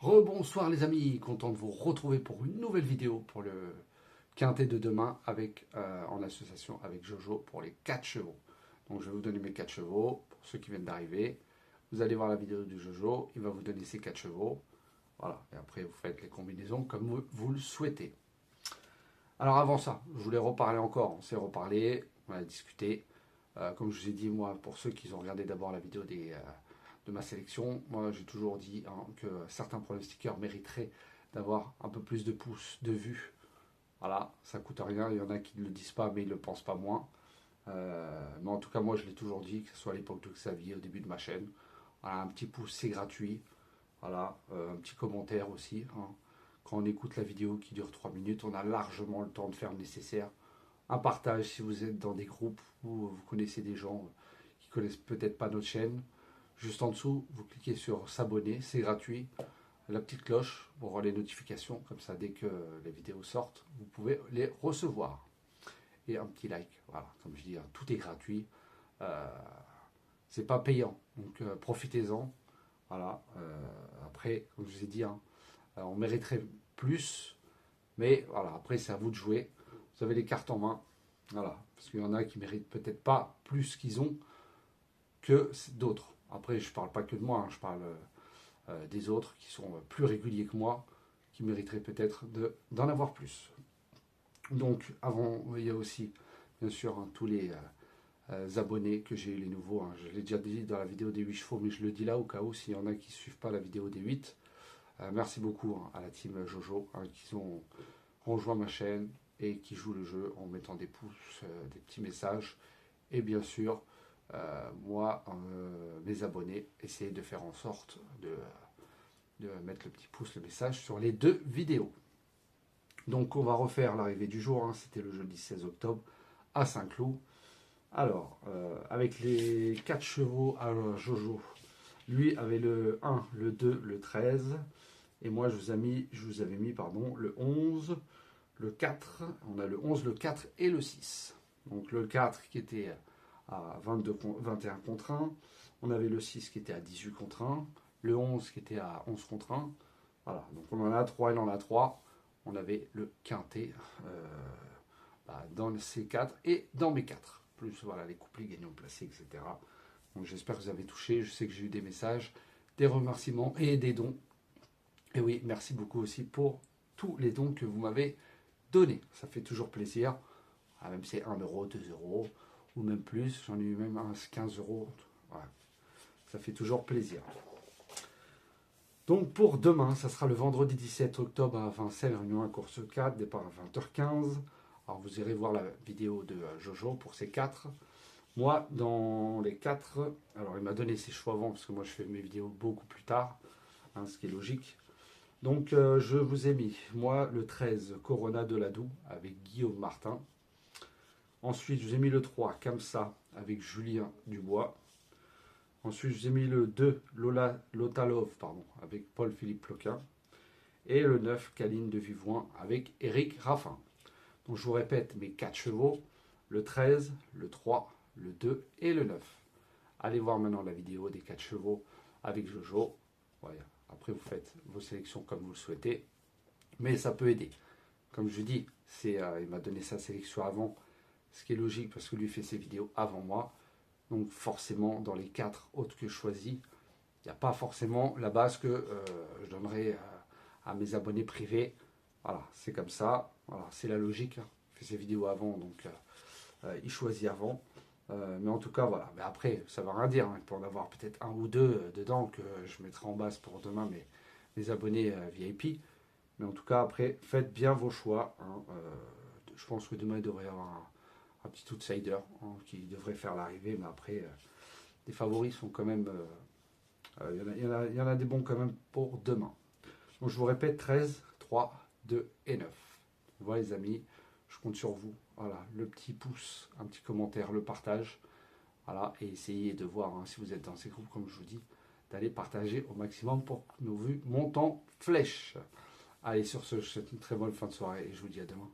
Rebonsoir les amis, content de vous retrouver pour une nouvelle vidéo pour le quintet de demain en association avec Jojo pour les 4 chevaux. Donc je vais vous donner mes 4 chevaux pour ceux qui viennent d'arriver. Vous allez voir la vidéo du Jojo, il va vous donner ses 4 chevaux. Voilà, et après vous faites les combinaisons comme vous le souhaitez. Alors avant ça, je voulais reparler encore, on s'est reparlé, on a discuté. Comme je vous ai dit, moi, pour ceux qui ont regardé d'abord la vidéo de ma sélection, moi j'ai toujours dit que certains pronostiqueurs mériteraient d'avoir un peu plus de pouces de vue. Voilà, ça coûte rien, il y en a qui ne le disent pas mais ils ne le pensent pas moins. Mais en tout cas moi je l'ai toujours dit, que ce soit à l'époque de Xavier, au début de ma chaîne. Voilà, un petit pouce c'est gratuit. Voilà, un petit commentaire aussi. Quand on écoute la vidéo qui dure 3 minutes, on a largement le temps de faire le nécessaire. Un partage si vous êtes dans des groupes où vous connaissez des gens qui connaissent peut-être pas notre chaîne. Juste en dessous, vous cliquez sur s'abonner, c'est gratuit. La petite cloche pour avoir les notifications, comme ça dès que les vidéos sortent, vous pouvez les recevoir. Et un petit like, voilà, comme je dis, tout est gratuit. C'est pas payant, donc profitez-en. Voilà. Après, comme je vous ai dit, on mériterait plus, mais voilà, après c'est à vous de jouer. Vous avez les cartes en main, voilà, parce qu'il y en a qui méritent peut-être pas plus qu'ils ont que d'autres. Après, je parle pas que de moi, je parle des autres qui sont plus réguliers que moi, qui mériteraient peut-être d'en avoir plus. Donc, avant, il y a aussi, bien sûr, tous les abonnés que j'ai eu, les nouveaux. Je l'ai déjà dit dans la vidéo des 8 chevaux, mais je le dis là au cas où s'il y en a qui ne suivent pas la vidéo des 8. Merci beaucoup à la team Jojo qui ont rejoint ma chaîne et qui jouent le jeu en mettant des pouces, des petits messages. Et bien sûr, moi, mes abonnés, essayer de faire en sorte de mettre le petit pouce, le message sur les 2 vidéos. Donc on va refaire l'arrivée du jour, c'était le jeudi 16 octobre à Saint-Cloud. Alors, avec les 4 chevaux, alors Jojo, lui avait le 1, le 2, le 13, et moi je vous avais mis le 11, le 4, on a le 11, le 4 et le 6. Donc le 4 qui était à 21 contre 1, on avait le 6 qui était à 18 contre 1, le 11 qui était à 11 contre 1. Voilà, donc on en a 3, il en a 3. On avait le quintet dans ces 4 et dans mes 4. Plus voilà, les couplets gagnants placés, etc. Donc j'espère que vous avez touché. Je sais que j'ai eu des messages, des remerciements et des dons. Et oui, merci beaucoup aussi pour tous les dons que vous m'avez donnés. Ça fait toujours plaisir. Même si c'est 1 euro, 2 euros ou même plus. J'en ai eu même 15 euros. Voilà. Ça fait toujours plaisir. Donc pour demain, ça sera le vendredi 17 octobre à Vincennes, réunion à course 4, départ à 20h15. Alors vous irez voir la vidéo de Jojo pour ces 4. Moi, dans les 4, alors il m'a donné ses choix avant, parce que moi je fais mes vidéos beaucoup plus tard, ce qui est logique. Donc je vous ai mis, moi, le 13, Corona de Ladoux, avec Guillaume Martin. Ensuite, je vous ai mis le 3, Kamsa, avec Julien Dubois. Ensuite, je vous ai mis le 2, Lotalov, avec Paul-Philippe Ploquin. Et le 9, Caline de Vivoin, avec Éric Raffin. Donc je vous répète mes 4 chevaux, le 13, le 3, le 2 et le 9. Allez voir maintenant la vidéo des 4 chevaux avec Jojo. Voilà. Après, vous faites vos sélections comme vous le souhaitez. Mais ça peut aider. Comme je dis, il m'a donné sa sélection avant, ce qui est logique parce que lui fait ses vidéos avant moi. Donc forcément, dans les 4 autres que je choisis, il n'y a pas forcément la base que je donnerai à mes abonnés privés. Voilà, c'est comme ça. Voilà, c'est la logique. Il fait ses vidéos avant, donc il choisit avant. Mais en tout cas, voilà. Mais après, ça ne va rien dire. Il peut en avoir peut-être 1 ou 2 dedans que je mettrai en base pour demain mes abonnés VIP. Mais en tout cas, après, faites bien vos choix. Je pense que demain, il devrait y avoir un petit outsider qui devrait faire l'arrivée. Mais après, les favoris sont quand même... il y en a des bons quand même pour demain. Donc je vous répète, 13, 3, 2 et 9. Voilà les amis, je compte sur vous. Voilà, le petit pouce, un petit commentaire, le partage. Voilà, et essayez de voir si vous êtes dans ces groupes, comme je vous dis, d'aller partager au maximum pour que nos vues montent en flèche. Allez, sur ce, je vous souhaite une très bonne fin de soirée et je vous dis à demain.